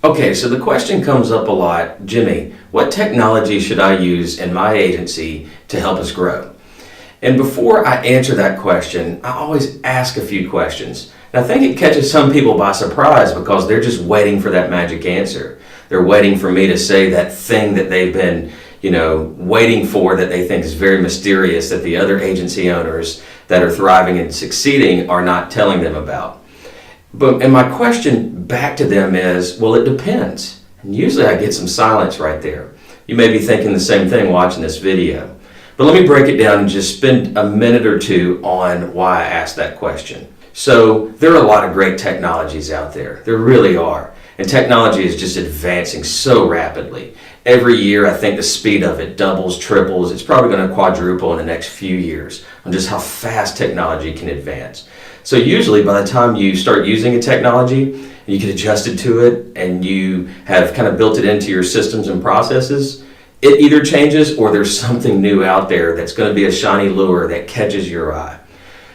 Okay, so the question comes up a lot, Jimmy, what technology should I use in my agency to help us grow? And before I answer that question, I always ask a few questions. And I think it catches some people by surprise because they're just waiting for that magic answer. They're waiting for me to say that thing that they've been, waiting for, that they think is very mysterious, that the other agency owners that are thriving and succeeding are not telling them about. And my question back to them is, well, it depends. And usually I get some silence right there. You may be thinking the same thing watching this video. But let me break it down and just spend a minute or two on why I asked that question. So there are a lot of great technologies out there. There really are. And technology is just advancing so rapidly. Every year, I think the speed of it doubles, triples. It's probably going to quadruple in the next few years on just how fast technology can advance. So usually by the time you start using a technology, you get adjusted to it and you have kind of built it into your systems and processes, it either changes or there's something new out there that's going to be a shiny lure that catches your eye.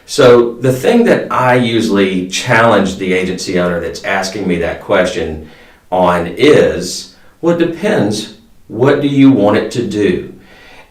So the thing that I usually challenge the agency owner that's asking me that question on is, well, it depends. What do you want it to do?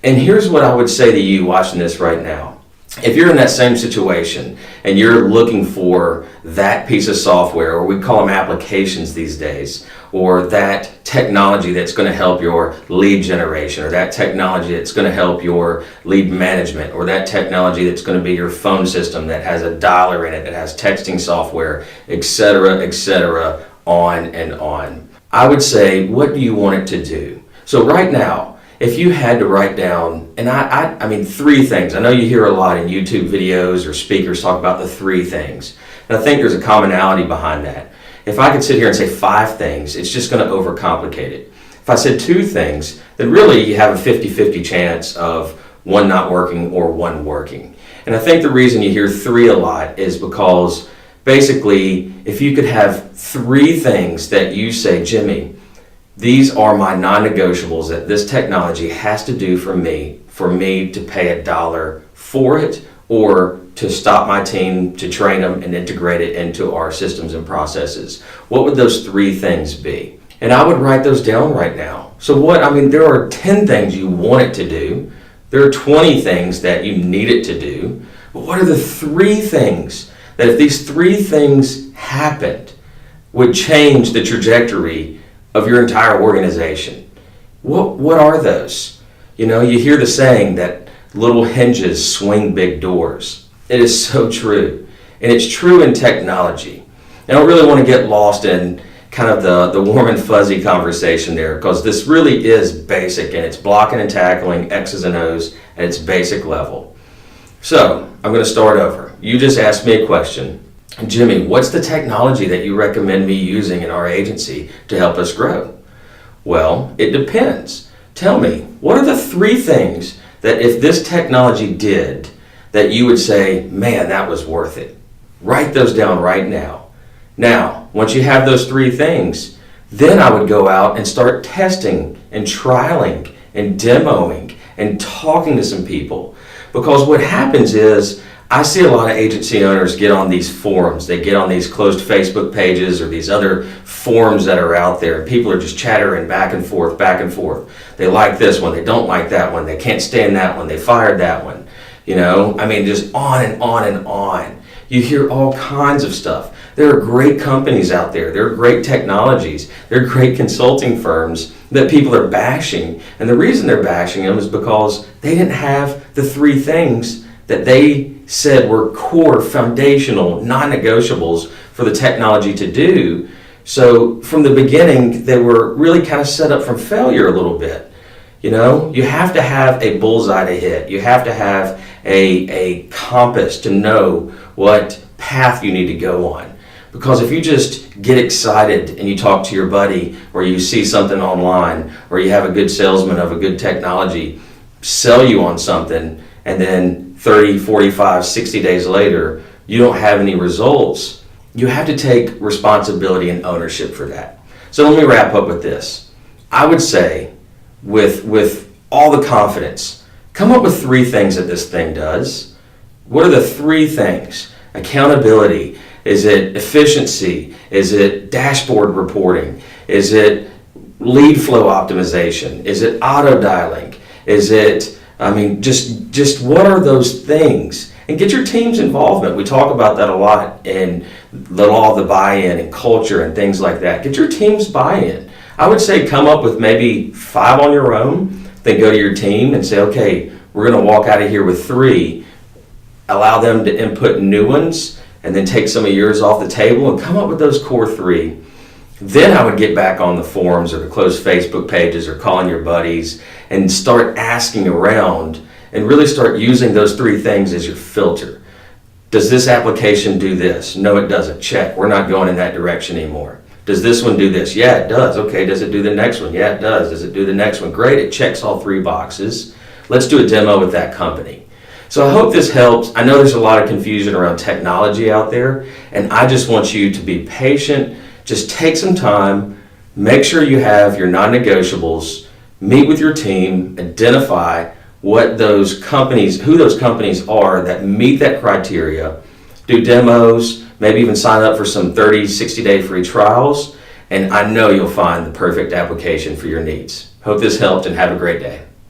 And here's what I would say to you watching this right now. If you're in that same situation and you're looking for that piece of software, or we call them applications these days, or that technology that's going to help your lead generation, or that technology that's going to help your lead management, or that technology that's going to be your phone system that has a dialer in it, that has texting software, etc., on and on. I would say, what do you want it to do? So right now, if you had to write down, and I mean, three things. I know you hear a lot in YouTube videos or speakers talk about the three things. And I think there's a commonality behind that. If I could sit here and say five things, it's just going to overcomplicate it. If I said two things, then really you have a 50-50 chance of one not working or one working. And I think the reason you hear three a lot is because basically, if you could have three things that you say, Jimmy, these are my non-negotiables that this technology has to do for me to pay $1 for it, or to stop my team, to train them and integrate it into our systems and processes. What would those three things be? And I would write those down right now. So there are 10 things you want it to do. There are 20 things that you need it to do. But what are the three things that, if these three things happened, would change the trajectory of your entire organization? What are those? You hear the saying that little hinges swing big doors. It is so true. And it's true in technology. I don't really want to get lost in kind of the warm and fuzzy conversation there, because this really is basic, and it's blocking and tackling X's and O's at its basic level. So I'm going to start over. You just asked me a question. Jimmy, what's the technology that you recommend me using in our agency to help us grow? Well, it depends. Tell me, what are the three things that if this technology did, that you would say, man, that was worth it? Write those down right now. Now, once you have those three things, then I would go out and start testing and trialing and demoing and talking to some people. Because what happens is, I see a lot of agency owners get on these forums. They get on these closed Facebook pages or these other forums that are out there, and people are just chattering back and forth, back and forth. They like this one, they don't like that one, they can't stand that one, they fired that one. Just on and on and on. You hear all kinds of stuff. There are great companies out there. There are great technologies. There are great consulting firms that people are bashing. And the reason they're bashing them is because they didn't have the three things that they said were core, foundational, non-negotiables for the technology to do. So from the beginning, they were really kind of set up for failure a little bit. You have to have a bullseye to hit. You have to have a compass to know what path you need to go on. Because if you just get excited and you talk to your buddy, or you see something online, or you have a good salesman of a good technology sell you on something, and then 30, 45, 60 days later, you don't have any results, you have to take responsibility and ownership for that. So let me wrap up with this. I would say, with all the confidence, come up with three things that this thing does. What are the three things? Accountability. Is it efficiency? Is it dashboard reporting? Is it lead flow optimization? Is it auto dialing? Is it, just what are those things? And get your team's involvement. We talk about that a lot in the law of the buy-in and culture and things like that. Get your team's buy-in. I would say come up with maybe 5 on your own, then go to your team and say, okay, we're going to walk out of here with 3, allow them to input new ones, and then take some of yours off the table and come up with those core 3. Then I would get back on the forums or the closed Facebook pages or calling your buddies and start asking around and really start using those 3 things as your filter. Does this application do this? No, it doesn't. Check. We're not going in that direction anymore. Does this one do this? Yeah, it does. Okay, does it do the next one? Yeah, it does. Does it do the next one? Great, it checks all 3 boxes. Let's do a demo with that company. So I hope this helps. I know there's a lot of confusion around technology out there, and I just want you to be patient. Just take some time, make sure you have your non-negotiables, meet with your team, identify what those companies, who those companies are that meet that criteria, do demos, maybe even sign up for some 30, 60-day free trials, and I know you'll find the perfect application for your needs. Hope this helped and have a great day.